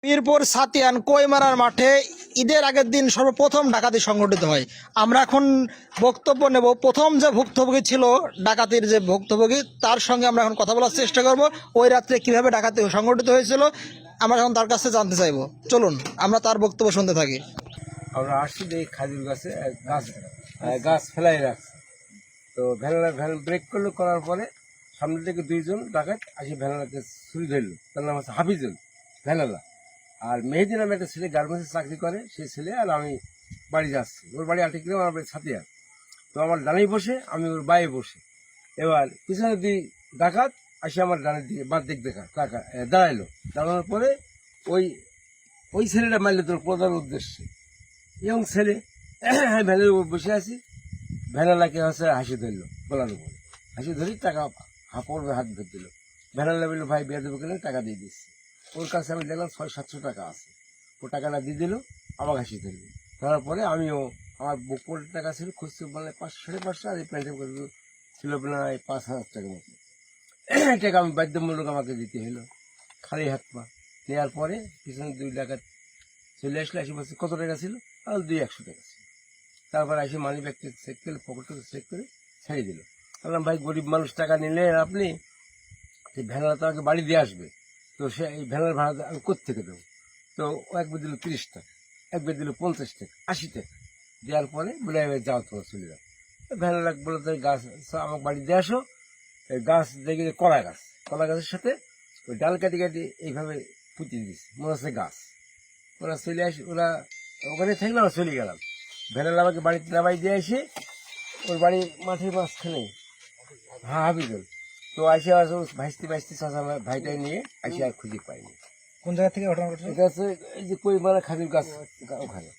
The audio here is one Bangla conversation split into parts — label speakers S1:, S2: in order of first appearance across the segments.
S1: মিরপুর সাতিয়ান কৈমারার মাঠে ঈদের আগের দিন সর্বপ্রথম ডাকাতি সংগঠিত হয়। আমরা এখন বক্তব্য নেব প্রথম যে ভুক্তভোগী ছিল ডাকাতির যে ভুক্তভোগী তার সঙ্গে আমরা এখন কথা বলার চেষ্টা করব। ওই রাত্রে কিভাবে ডাকাতি সংগঠিত হয়েছিল আমরা এখন তার কাছে জানতে চাইব। চলুন আমরা তার বক্তব্য শুনতে থাকি।
S2: আমরা আসছি দেখি খাজুর গাছে গাছ ফেলাই রাখছে। তো ভ্যান ব্রেক করার পরে সামনে থেকে দুইজন ডাকাত আসি ভ্যানালাকে ছুরি ধরলো। তার নাম হচ্ছে হাফিজুল ভ্যানালা। আর মেহেদি নামে একটা ছেলে গার্মেন্টসে চাকরি করে, সেই ছেলে আর আমি বাড়ি যাচ্ছি। ওর বাড়ি 8 কিলো, আমার বাড়ি ছাতিয়া। তো আমার ডানেই বসে, আমি ওর বাইরে বসে। এবার পিছনে দুই ডাকাত আসি আমার ডানের দিকে বাদ দিক দাঁড়াইলো। দাঁড়ানোর পরে ওই ছেলেটা মারলে তোর প্রধান উদ্দেশ্যে এবং ছেলে ভ্যানের উপর বসে আছি। ভ্যানালাকে হচ্ছে হাসি ধরলো গলার উপরে, হাসি ধরি টাকা পড়বে হাত ধরে দিল। ভ্যানালা বললো ভাই বিয়ে দেবো কেন, টাকা দিয়ে দিচ্ছি। ওর কাছে আমি দেখলাম 600-700 টাকা আছে। ও টাকাটা দিয়ে দিল, আমাকে হাসি ধরলো। ধরার পরে আমিও আমার বুক পড়ে টাকা ছিল, খুঁজতে বললে 500-550, আর এই প্যান্টের ছিল প্রায় 5,000 টাকার মতো। টাকা আমি বাধ্যমূলক আমাকে দিতে হলো, খালি হাত পা। নেওয়ার পরে পিছনে 2 টাকা চলে আসলে, এসে বলছে কত টাকা ছিল, আর 200 টাকা ছিল। তারপর এসে মানি ব্যাগটা চেক করে, পকেটটা চেক করে ছেড়ে দিল। বললাম ভাই গরিব মানুষ টাকা নিলেন আপনি, ভ্যানালা তো আমাকে বাড়ি দিয়ে আসবে, তো সে এই ভ্যানার ভাড়া আমি কোত্থেকে দেবো? তো ও একবার দিল 30 টাকা, একবার দিল 50 টাকা, 80 টাকা। দেওয়ার পরে বলে যাও, তোমার চলে যাও। ভ্যানালা বলে তো গাছ আমাকে বাড়ি দিয়ে আসো। গাছ দেখে কলা গাছের সাথে ওই ডাল কাটি কাটি এইভাবে পুঁতি দিচ্ছে, মনে হচ্ছে গাছ। ওরা চলে আসে, ওরা ওখানে থাকলে আমরা চলে গেলাম। ভ্যানালা আমাকে বাড়িতে নামাই দিয়ে এসে ওর বাড়ি মাঠের মাঝখানে হাফিজুল। তো আসে ভাইস্তি চাষা ভাইটাই নিয়ে আসে, আর খুঁজে পাইনি।
S1: কোন জায়গা থেকে ঘটনা ঘটছে?
S2: এটা হচ্ছে এই যে কৈমারা খাজুর গাছ ওখানে।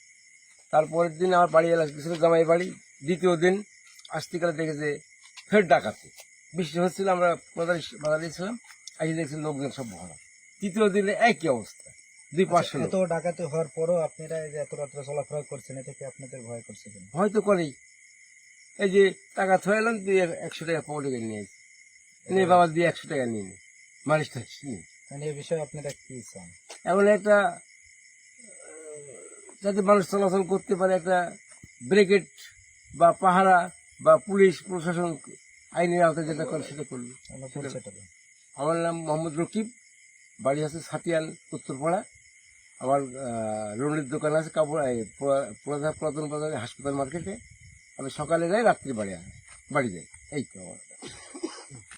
S2: তারপরের দিন আমার বাড়ি এলাকা গেছিল, জামাই বাড়ি। দ্বিতীয় দিন আসতিকালে দেখেছে ফের ডাকাতি, বৃষ্টি হচ্ছিল, আমরা বাজারে ছিলাম, আসে দেখছি লোকজন সব ভরা। তৃতীয় দিনে একই অবস্থা, 200-500 লোক।
S1: এত ডাকাতি হওয়ার পরও আপনারা এই যে এত রাত্রে চলাফেরা করছেন, এ থেকে আপনাদের ভয় করছে কেন?
S2: ভয় তো করেই। এই যে টাকা থয়ে এলাম, 100 টাকা পকেটে নিয়ে নিয়ে বাবা দিয়ে 100 টাকা নিয়ে নি মানুষটা নিয়ে।
S1: মানে এই বিষয়ে আপনারা কি চান?
S2: এমন একটা যাতে মানুষ চলাচল করতে পারে, একটা ব্রিগেড বা পাহারা বা পুলিশ প্রশাসন আইনের আওতায় যেটা করে সেটা করলো। আমার নাম মোহাম্মদ রকিব, বাড়ি আছে সাতিয়ান উত্তরপাড়া। আমার রুলির দোকান আছে কাপড়, পুরাতন বাজারে হাসপাতাল মার্কেটে। আমি সকালে যাই, রাত্রি বাড়ি যাই। এই তো আমার